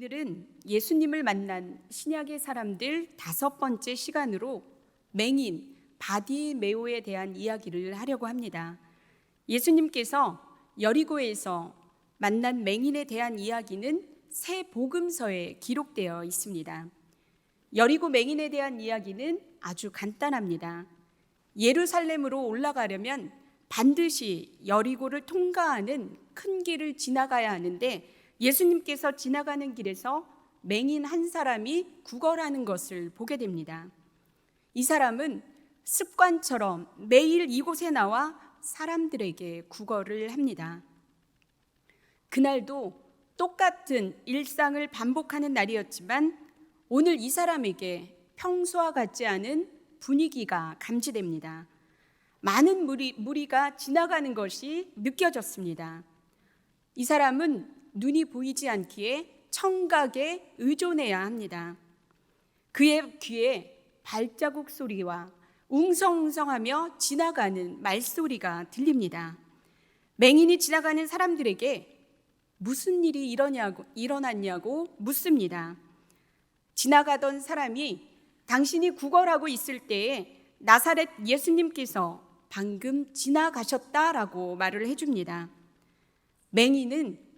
오늘은 예수님을 만난 신약의 사람들 5번째 시간으로 맹인 바디메오에 대한 이야기를 하려고 합니다. 예수님께서 여리고에서 만난 맹인에 대한 이야기는 새 복음서에 기록되어 있습니다. 여리고 맹인에 대한 이야기는 아주 간단합니다. 예루살렘으로 올라가려면 반드시 여리고를 통과하는 큰 길을 지나가야 하는데 예수님께서 지나가는 길에서 맹인 한 사람이 구걸하는 것을 보게 됩니다. 이 사람은 습관처럼 매일 이곳에 나와 사람들에게 구걸을 합니다. 그날도 똑같은 일상을 반복하는 날이었지만 오늘 이 사람에게 평소와 같지 않은 분위기가 감지됩니다. 많은 무리가 지나가는 것이 느껴졌습니다. 이 사람은 눈이 보이지 않기에 청각에 의존해야 합니다. 그의 귀에 발자국 소리와 웅성웅성하며 지나가는 말소리가 들립니다. 맹인이 지나가는 사람들에게 무슨 일이 일어났냐고 묻습니다. 지나가던 사람이 당신이 구걸하고 있을 때에 나사렛 예수님께서 방금 지나가셨다라고 말을 해줍니다. 맹인은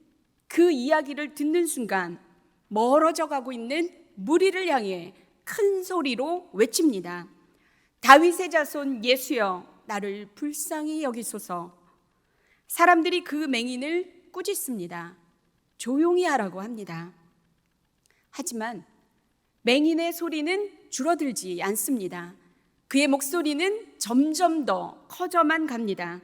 그 이야기를 듣는 순간 멀어져 가고 있는 무리를 향해 큰 소리로 외칩니다. 다윗의 자손 예수여, 나를 불쌍히 여기소서. 사람들이 그 맹인을 꾸짖습니다. 조용히 하라고 합니다. 하지만 맹인의 소리는 줄어들지 않습니다. 그의 목소리는 점점 더 커져만 갑니다.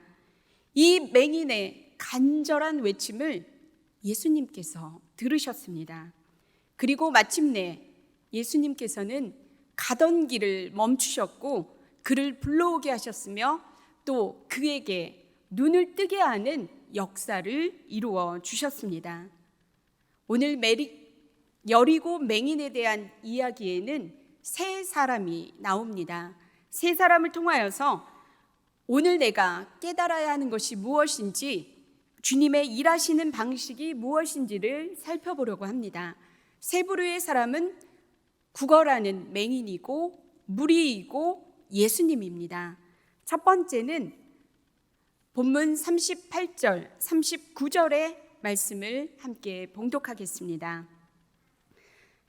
이 맹인의 간절한 외침을 예수님께서 들으셨습니다. 그리고 마침내 예수님께서는 가던 길을 멈추셨고 그를 불러오게 하셨으며 또 그에게 눈을 뜨게 하는 역사를 이루어 주셨습니다. 오늘 여리고 맹인에 대한 이야기에는 세 사람이 나옵니다. 세 사람을 통하여서 오늘 내가 깨달아야 하는 것이 무엇인지, 주님의 일하시는 방식이 무엇인지를 살펴보려고 합니다. 세 부류의 사람은 구걸하는 맹인이고 무리이고 예수님입니다. 첫 번째는 본문 38절, 39절의 말씀을 함께 봉독하겠습니다.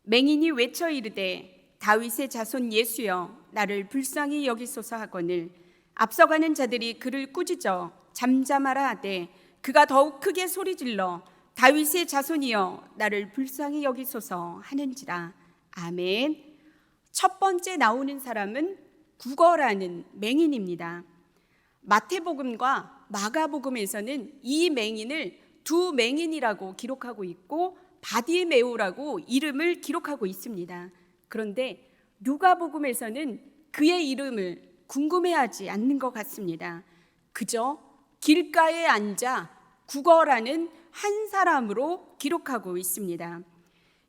맹인이 외쳐 이르되 다윗의 자손 예수여, 나를 불쌍히 여기소서 하거늘 앞서가는 자들이 그를 꾸짖어 잠잠하라 하되 그가 더욱 크게 소리질러 다윗의 자손이여, 나를 불쌍히 여기소서 하는지라. 아멘. 첫 번째 나오는 사람은 구걸하는 맹인입니다. 마태복음과 마가복음에서는 이 맹인을 두 맹인이라고 기록하고 있고 바디메오라고 이름을 기록하고 있습니다. 그런데 누가복음에서는 그의 이름을 궁금해하지 않는 것 같습니다. 그저 길가에 앉아 구걸하는 한 사람으로 기록하고 있습니다.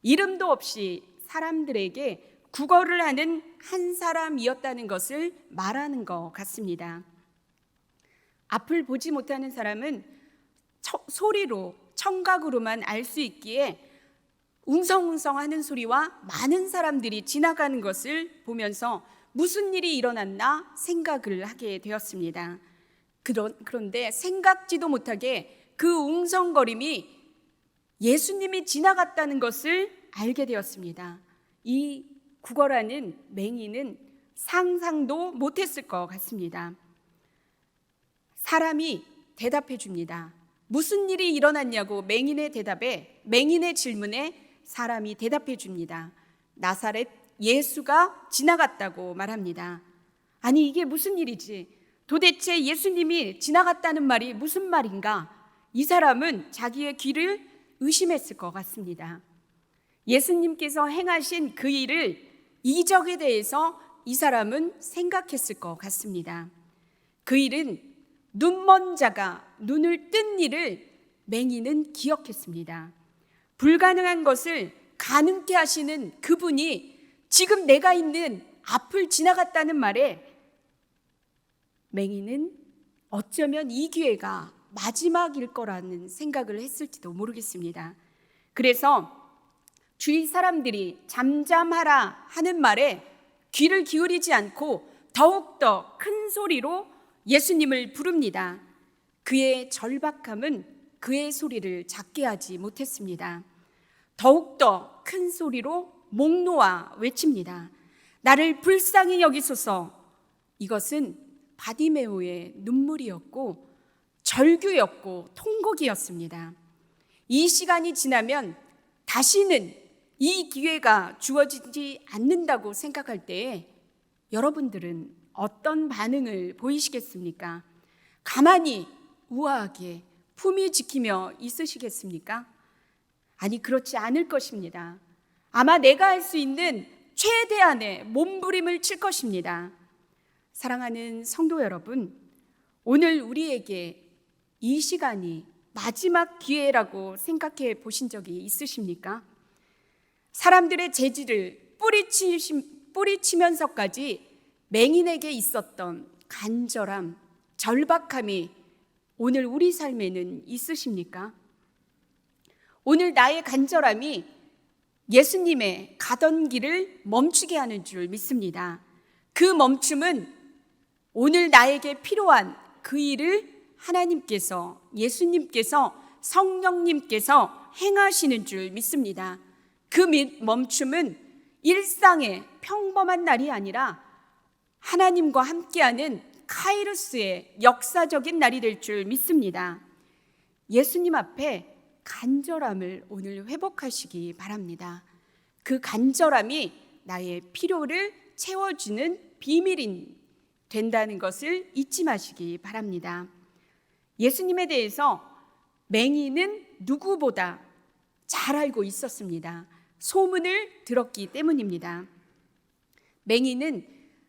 이름도 없이 사람들에게 구걸을 하는 한 사람이었다는 것을 말하는 것 같습니다. 앞을 보지 못하는 사람은 소리로, 청각으로만 알 수 있기에 웅성웅성하는 소리와 많은 사람들이 지나가는 것을 보면서 무슨 일이 일어났나 생각을 하게 되었습니다. 그런데 생각지도 못하게 그 웅성거림이 예수님이 지나갔다는 것을 알게 되었습니다. 이 구걸하는 맹인은 상상도 못했을 것 같습니다. 사람이 대답해 줍니다. 무슨 일이 일어났냐고 맹인의 질문에 사람이 대답해 줍니다. 나사렛 예수가 지나갔다고 말합니다. 아니, 이게 무슨 일이지? 도대체 예수님이 지나갔다는 말이 무슨 말인가? 이 사람은 자기의 귀를 의심했을 것 같습니다. 예수님께서 행하신 그 일을, 이적에 대해서 이 사람은 생각했을 것 같습니다. 그 일은 눈먼 자가 눈을 뜬 일을 맹인은 기억했습니다. 불가능한 것을 가능케 하시는 그분이 지금 내가 있는 앞을 지나갔다는 말에 맹인은 어쩌면 이 기회가 마지막일 거라는 생각을 했을지도 모르겠습니다. 그래서 주위 사람들이 잠잠하라 하는 말에 귀를 기울이지 않고 더욱더 큰 소리로 예수님을 부릅니다. 그의 절박함은 그의 소리를 작게 하지 못했습니다. 더욱더 큰 소리로 목 놓아 외칩니다. 나를 불쌍히 여기소서. 이것은 바디메오의 눈물이었고 절규였고 통곡이었습니다. 이 시간이 지나면 다시는 이 기회가 주어지지 않는다고 생각할 때에 여러분들은 어떤 반응을 보이시겠습니까? 가만히 우아하게 품위 지키며 있으시겠습니까? 아니, 그렇지 않을 것입니다. 아마 내가 할 수 있는 최대한의 몸부림을 칠 것입니다. 사랑하는 성도 여러분, 오늘 우리에게 이 시간이 마지막 기회라고 생각해 보신 적이 있으십니까? 사람들의 재질을 뿌리치면서까지 맹인에게 있었던 간절함, 절박함이 오늘 우리 삶에는 있으십니까? 오늘 나의 간절함이 예수님의 가던 길을 멈추게 하는 줄 믿습니다. 그 멈춤은 오늘 나에게 필요한 그 일을 하나님께서, 예수님께서, 성령님께서 행하시는 줄 믿습니다. 그 멈춤은 일상의 평범한 날이 아니라 하나님과 함께하는 카이로스의 역사적인 날이 될 줄 믿습니다. 예수님 앞에 간절함을 오늘 회복하시기 바랍니다. 그 간절함이 나의 필요를 채워주는 비밀이 된다는 것을 잊지 마시기 바랍니다. 예수님에 대해서 맹인은 누구보다 잘 알고 있었습니다. 소문을 들었기 때문입니다. 맹인은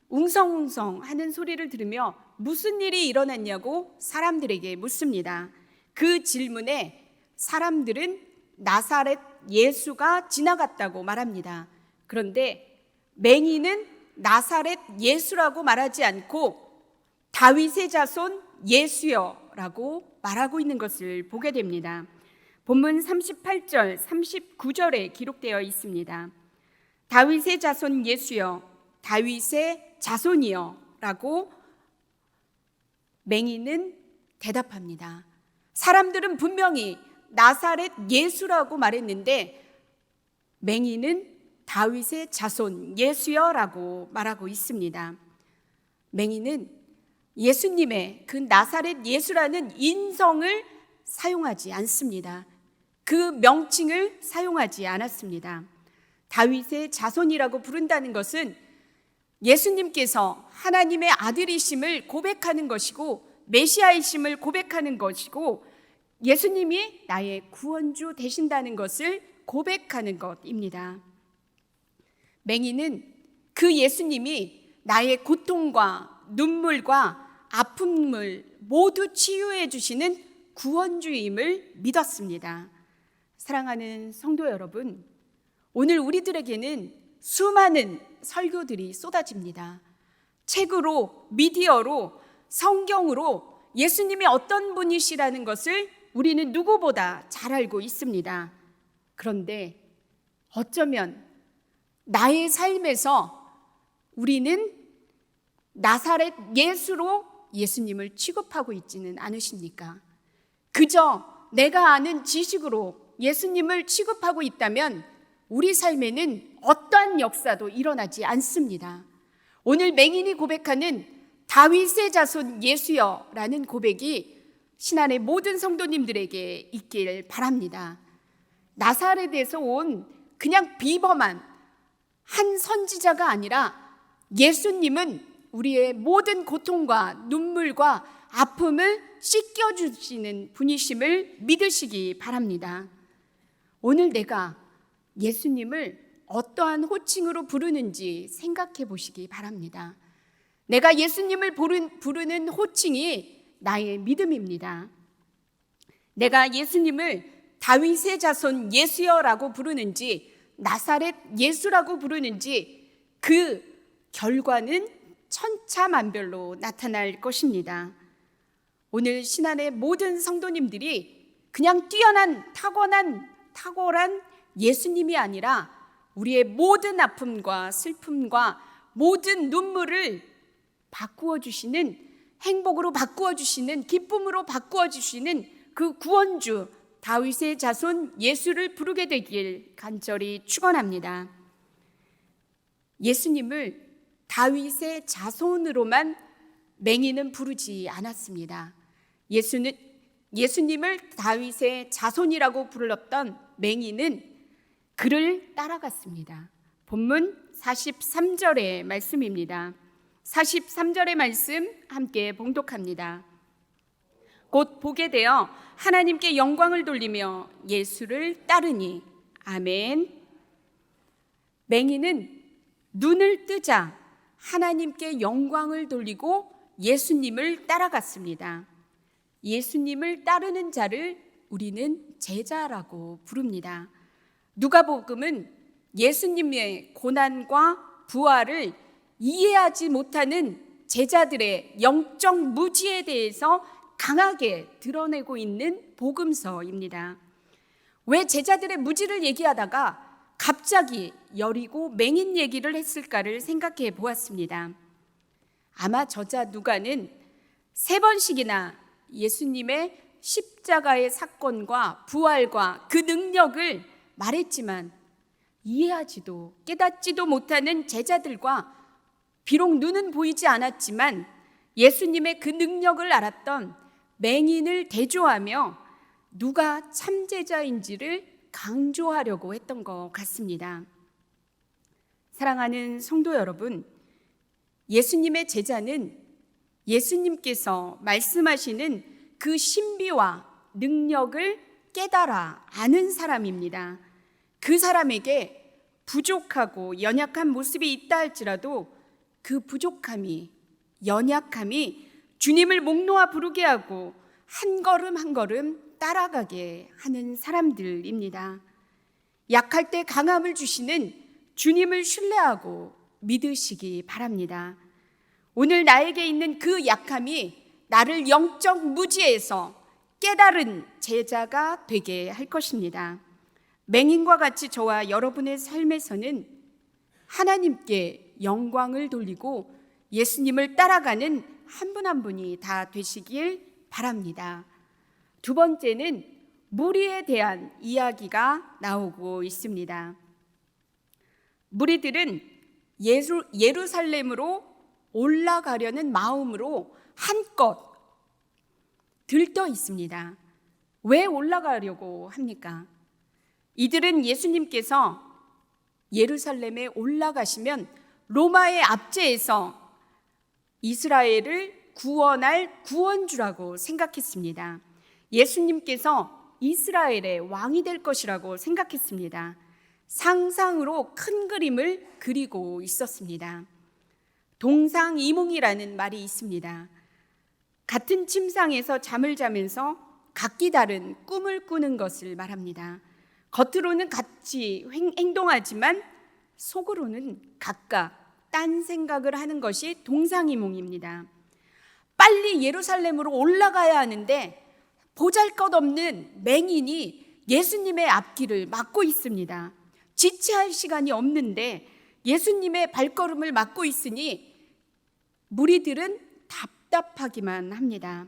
웅성웅성 하는 소리를 들으며 무슨 일이 일어났냐고 사람들에게 묻습니다. 그 질문에 사람들은 나사렛 예수가 지나갔다고 말합니다. 그런데 맹인은 나사렛 예수라고 말하지 않고 다윗의 자손 예수여라고 말하고 있는 것을 보게 됩니다. 본문 38절, 39절에 기록되어 있습니다. 다윗의 자손 예수여, 다윗의 자손이여 라고 맹인은 대답합니다. 사람들은 분명히 나사렛 예수라고 말했는데 맹인은 다윗의 자손 예수여라고 말하고 있습니다. 맹인은 예수님의 그 나사렛 예수라는 인성을 사용하지 않습니다. 그 명칭을 사용하지 않았습니다. 다윗의 자손이라고 부른다는 것은 예수님께서 하나님의 아들이심을 고백하는 것이고 메시아이심을 고백하는 것이고 예수님이 나의 구원주 되신다는 것을 고백하는 것입니다. 맹인은 그 예수님이 나의 고통과 눈물과 아픔을 모두 치유해 주시는 구원주임을 믿었습니다. 사랑하는 성도 여러분, 오늘 우리들에게는 수많은 설교들이 쏟아집니다. 책으로, 미디어로, 성경으로 예수님이 어떤 분이시라는 것을 우리는 누구보다 잘 알고 있습니다. 그런데 어쩌면 나의 삶에서 우리는 나사렛 예수로 예수님을 취급하고 있지는 않으십니까? 그저 내가 아는 지식으로 예수님을 취급하고 있다면 우리 삶에는 어떠한 역사도 일어나지 않습니다. 오늘 맹인이 고백하는 다윗의 자손 예수여라는 고백이 신안의 모든 성도님들에게 있길 바랍니다. 나사렛에서 온 그냥 비범한 한 선지자가 아니라 예수님은 우리의 모든 고통과 눈물과 아픔을 씻겨주시는 분이심을 믿으시기 바랍니다. 오늘 내가 예수님을 어떠한 호칭으로 부르는지 생각해 보시기 바랍니다. 내가 예수님을 부르는 호칭이 나의 믿음입니다. 내가 예수님을 다윗의 자손 예수여라고 부르는지 나사렛 예수라고 부르는지 그 결과는 천차만별로 나타날 것입니다. 오늘 신안의 모든 성도님들이 그냥 뛰어난 탁월한 예수님이 아니라 우리의 모든 아픔과 슬픔과 모든 눈물을 바꾸어 주시는, 행복으로 바꾸어 주시는, 기쁨으로 바꾸어 주시는 그 구원주 다윗의 자손 예수를 부르게 되길 간절히 축원합니다. 예수님을 다윗의 자손으로만 맹인은 부르지 않았습니다. 예수님을 다윗의 자손이라고 불렀던 맹인은 그를 따라갔습니다. 본문 43절의 말씀입니다. 43절의 말씀 함께 봉독합니다. 곧 보게 되어 하나님께 영광을 돌리며 예수를 따르니. 아멘. 맹인은 눈을 뜨자 하나님께 영광을 돌리고 예수님을 따라갔습니다. 예수님을 따르는 자를 우리는 제자라고 부릅니다. 누가복음은 예수님의 고난과 부활을 이해하지 못하는 제자들의 영적 무지에 대해서 강하게 드러내고 있는 복음서입니다. 왜 제자들의 무지를 얘기하다가 갑자기 여리고 맹인 얘기를 했을까를 생각해 보았습니다. 아마 저자 누가는 3번씩이나 예수님의 십자가의 사건과 부활과 그 능력을 말했지만 이해하지도 깨닫지도 못하는 제자들과 비록 눈은 보이지 않았지만 예수님의 그 능력을 알았던 맹인을 대조하며 누가 참제자인지를 강조하려고 했던 것 같습니다. 사랑하는 성도 여러분, 예수님의 제자는 예수님께서 말씀하시는 그 신비와 능력을 깨달아 아는 사람입니다. 그 사람에게 부족하고 연약한 모습이 있다 할지라도 그 부족함이, 연약함이 주님을 목 놓아 부르게 하고 한 걸음 한 걸음 따라가게 하는 사람들입니다. 약할 때 강함을 주시는 주님을 신뢰하고 믿으시기 바랍니다. 오늘 나에게 있는 그 약함이 나를 영적 무지에서 깨달은 제자가 되게 할 것입니다. 맹인과 같이 저와 여러분의 삶에서는 하나님께 영광을 돌리고 예수님을 따라가는 한 분 한 분이 다 되시길 바랍니다. 두 번째는 무리에 대한 이야기가 나오고 있습니다. 무리들은 예루살렘으로 올라가려는 마음으로 한껏 들떠 있습니다. 왜 올라가려고 합니까? 이들은 예수님께서 예루살렘에 올라가시면 로마의 압제에서 이스라엘을 구원할 구원주라고 생각했습니다. 예수님께서 이스라엘의 왕이 될 것이라고 생각했습니다. 상상으로 큰 그림을 그리고 있었습니다. 동상이몽이라는 말이 있습니다. 같은 침상에서 잠을 자면서 각기 다른 꿈을 꾸는 것을 말합니다. 겉으로는 같이 행동하지만 속으로는 각각 딴 생각을 하는 것이 동상이몽입니다. 빨리 예루살렘으로 올라가야 하는데 보잘것없는 맹인이 예수님의 앞길을 막고 있습니다. 지체할 시간이 없는데 예수님의 발걸음을 막고 있으니 무리들은 답답하기만 합니다.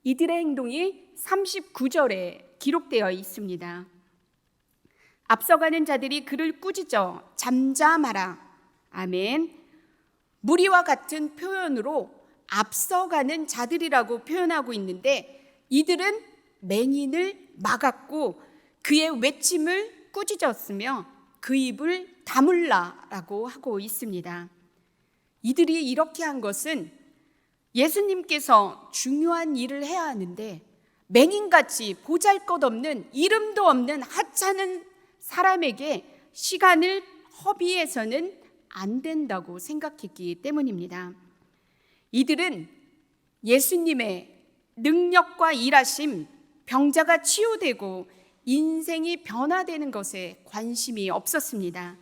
이들의 행동이 39절에 기록되어 있습니다. 앞서가는 자들이 그를 꾸짖어 잠잠하라. 아멘. 무리와 같은 표현으로 앞서가는 자들이라고 표현하고 있는데 이들은 맹인을 막았고 그의 외침을 꾸짖었으며 그 입을 다물라라고 하고 있습니다. 이들이 이렇게 한 것은 예수님께서 중요한 일을 해야 하는데 맹인같이 보잘것없는 이름도 없는 하찮은 사람에게 시간을 허비해서는 안 된다고 생각했기 때문입니다. 이들은 예수님의 능력과 일하심, 병자가 치유되고 인생이 변화되는 것에 관심이 없었습니다.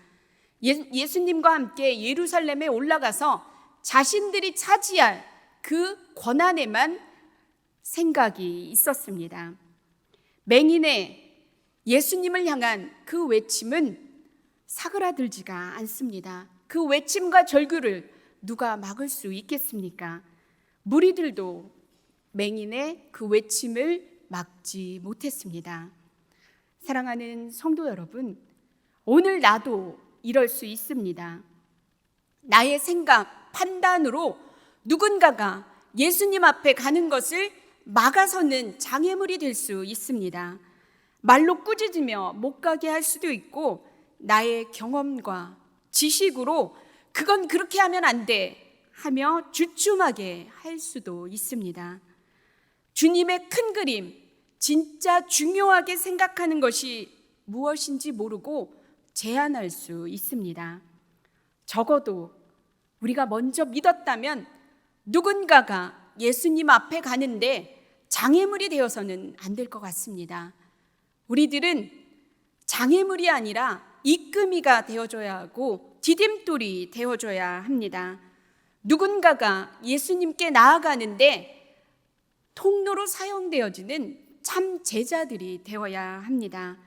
예수님과 함께 예루살렘에 올라가서 자신들이 차지할 그 권한에만 생각이 있었습니다. 맹인의 예수님을 향한 그 외침은 사그라들지가 않습니다. 그 외침과 절규를 누가 막을 수 있겠습니까? 무리들도 맹인의 그 외침을 막지 못했습니다. 사랑하는 성도 여러분, 오늘 나도 이럴 수 있습니다. 나의 생각, 판단으로 누군가가 예수님 앞에 가는 것을 막아서는 장애물이 될 수 있습니다. 말로 꾸짖으며 못 가게 할 수도 있고, 나의 경험과 지식으로 그건 그렇게 하면 안 돼 하며 주춤하게 할 수도 있습니다. 주님의 큰 그림, 진짜 중요하게 생각하는 것이 무엇인지 모르고 제한할 수 있습니다. 적어도 우리가 먼저 믿었다면 누군가가 예수님 앞에 가는데 장애물이 되어서는 안 될 것 같습니다. 우리들은 장애물이 아니라 이끌미가 되어줘야 하고 디딤돌이 되어줘야 합니다. 누군가가 예수님께 나아가는데 통로로 사용되어지는 참 제자들이 되어야 합니다.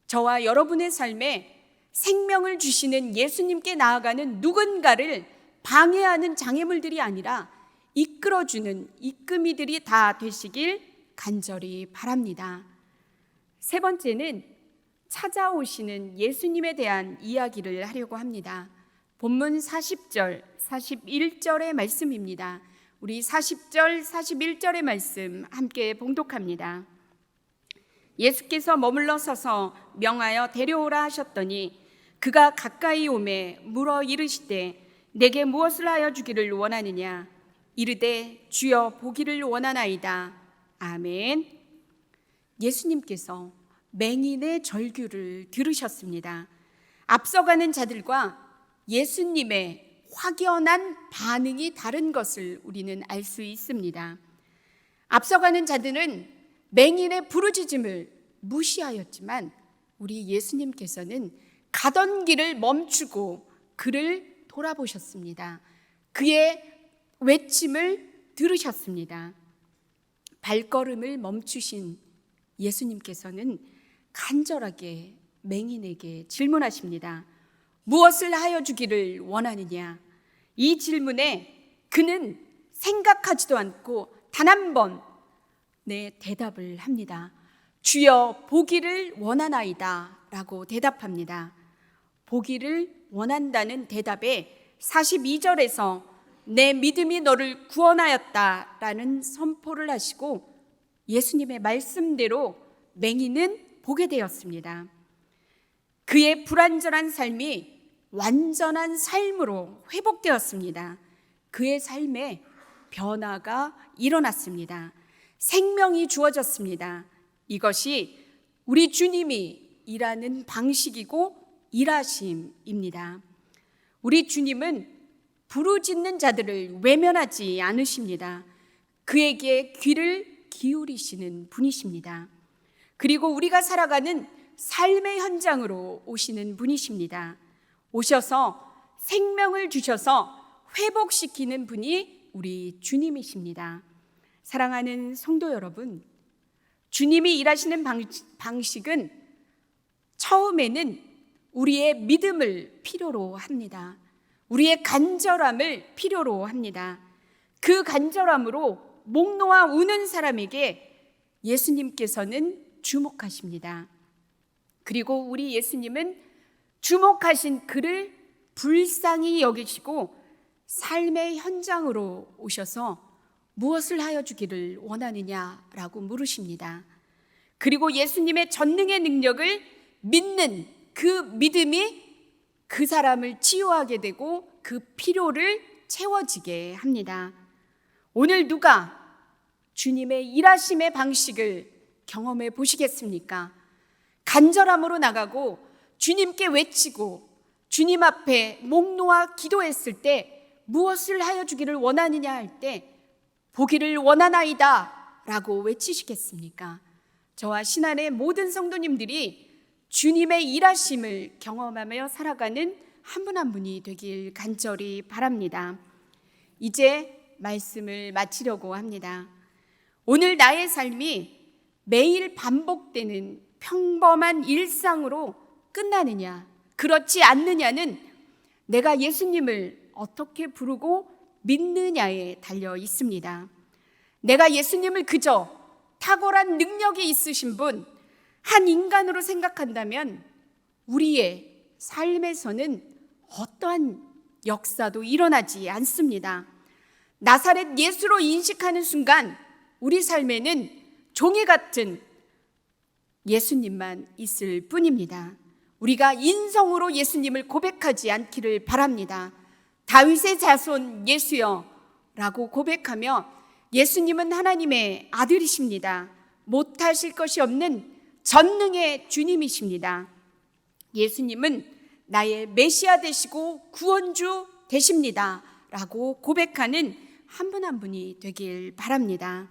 저와 여러분의 삶에 생명을 주시는 예수님께 나아가는 누군가를 방해하는 장애물들이 아니라 이끌어주는 이끌미들이 다 되시길 간절히 바랍니다. 세 번째는 찾아오시는 예수님에 대한 이야기를 하려고 합니다. 본문 40절, 41절의 말씀입니다. 우리 40절, 41절의 말씀 함께 봉독합니다. 예수께서 머물러 서서 명하여 데려오라 하셨더니 그가 가까이 오매 물어 이르시되 내게 무엇을 하여 주기를 원하느냐? 이르되 주여 보기를 원하나이다. 아멘. 예수님께서 맹인의 절규를 들으셨습니다. 앞서가는 자들과 예수님의 확연한 반응이 다른 것을 우리는 알 수 있습니다. 앞서가는 자들은 맹인의 부르짖음을 무시하였지만 우리 예수님께서는 가던 길을 멈추고 그를 돌아보셨습니다. 그의 외침을 들으셨습니다. 발걸음을 멈추신 예수님께서는 간절하게 맹인에게 질문하십니다. 무엇을 하여 주기를 원하느냐? 이 질문에 그는 생각하지도 않고 단 한 번 대답을 합니다. 주여 보기를 원하나이다 라고 대답합니다. 보기를 원한다는 대답에 42절에서 내 믿음이 너를 구원하였다 라는 선포를 하시고 예수님의 말씀대로 맹인은 보게 되었습니다. 그의 불완전한 삶이 완전한 삶으로 회복되었습니다. 그의 삶에 변화가 일어났습니다. 생명이 주어졌습니다. 이것이 우리 주님이 일하는 방식이고 일하심입니다. 우리 주님은 부르짖는 자들을 외면하지 않으십니다. 그에게 귀를 기울이시는 분이십니다. 그리고 우리가 살아가는 삶의 현장으로 오시는 분이십니다. 오셔서 생명을 주셔서 회복시키는 분이 우리 주님이십니다. 사랑하는 성도 여러분, 주님이 일하시는 방식은 처음에는 우리의 믿음을 필요로 합니다. 우리의 간절함을 필요로 합니다. 그 간절함으로 목 놓아 우는 사람에게 예수님께서는 주목하십니다. 그리고 우리 예수님은 주목하신 그를 불쌍히 여기시고 삶의 현장으로 오셔서 무엇을 하여 주기를 원하느냐라고 물으십니다. 그리고 예수님의 전능의 능력을 믿는 그 믿음이 그 사람을 치유하게 되고 그 필요를 채워지게 합니다. 오늘 누가 주님의 일하심의 방식을 경험해 보시겠습니까? 간절함으로 나가고 주님께 외치고 주님 앞에 목 놓아 기도했을 때 무엇을 하여 주기를 원하느냐 할 때 보기를 원하나이다 라고 외치시겠습니까? 저와 신안의 모든 성도님들이 주님의 일하심을 경험하며 살아가는 한 분 한 분이 되길 간절히 바랍니다. 이제 말씀을 마치려고 합니다. 오늘 나의 삶이 매일 반복되는 평범한 일상으로 끝나느냐, 그렇지 않느냐는 내가 예수님을 어떻게 부르고 믿느냐에 달려 있습니다. 내가 예수님을 그저 탁월한 능력이 있으신 분, 한 인간으로 생각한다면 우리의 삶에서는 어떠한 역사도 일어나지 않습니다. 나사렛 예수로 인식하는 순간 우리 삶에는 종이 같은 예수님만 있을 뿐입니다. 우리가 인성으로 예수님을 고백하지 않기를 바랍니다. 다윗의 자손 예수여 라고 고백하며 예수님은 하나님의 아들이십니다. 못하실 것이 없는 전능의 주님이십니다. 예수님은 나의 메시아 되시고 구원주 되십니다 라고 고백하는 한 분 한 분이 되길 바랍니다.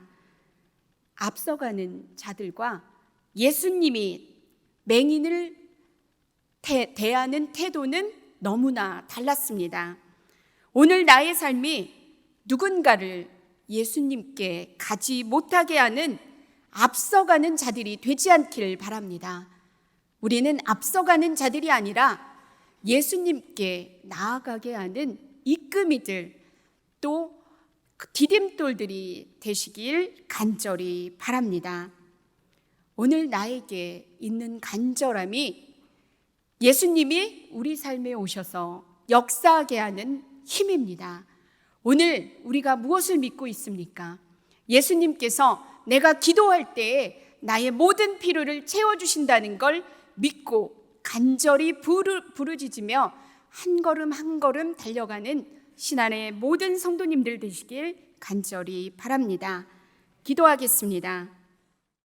앞서가는 자들과 예수님이 맹인을 대하는 태도는 너무나 달랐습니다. 오늘 나의 삶이 누군가를 예수님께 가지 못하게 하는 앞서가는 자들이 되지 않기를 바랍니다. 우리는 앞서가는 자들이 아니라 예수님께 나아가게 하는 이끄미들, 또 디딤돌들이 되시길 간절히 바랍니다. 오늘 나에게 있는 간절함이 예수님이 우리 삶에 오셔서 역사하게 하는 힘입니다. 오늘 우리가 무엇을 믿고 있습니까? 예수님께서 내가 기도할 때에 나의 모든 필요를 채워주신다는 걸 믿고 간절히 부르짖으며 한 걸음 한 걸음 달려가는 신안의 모든 성도님들 되시길 간절히 바랍니다. 기도하겠습니다.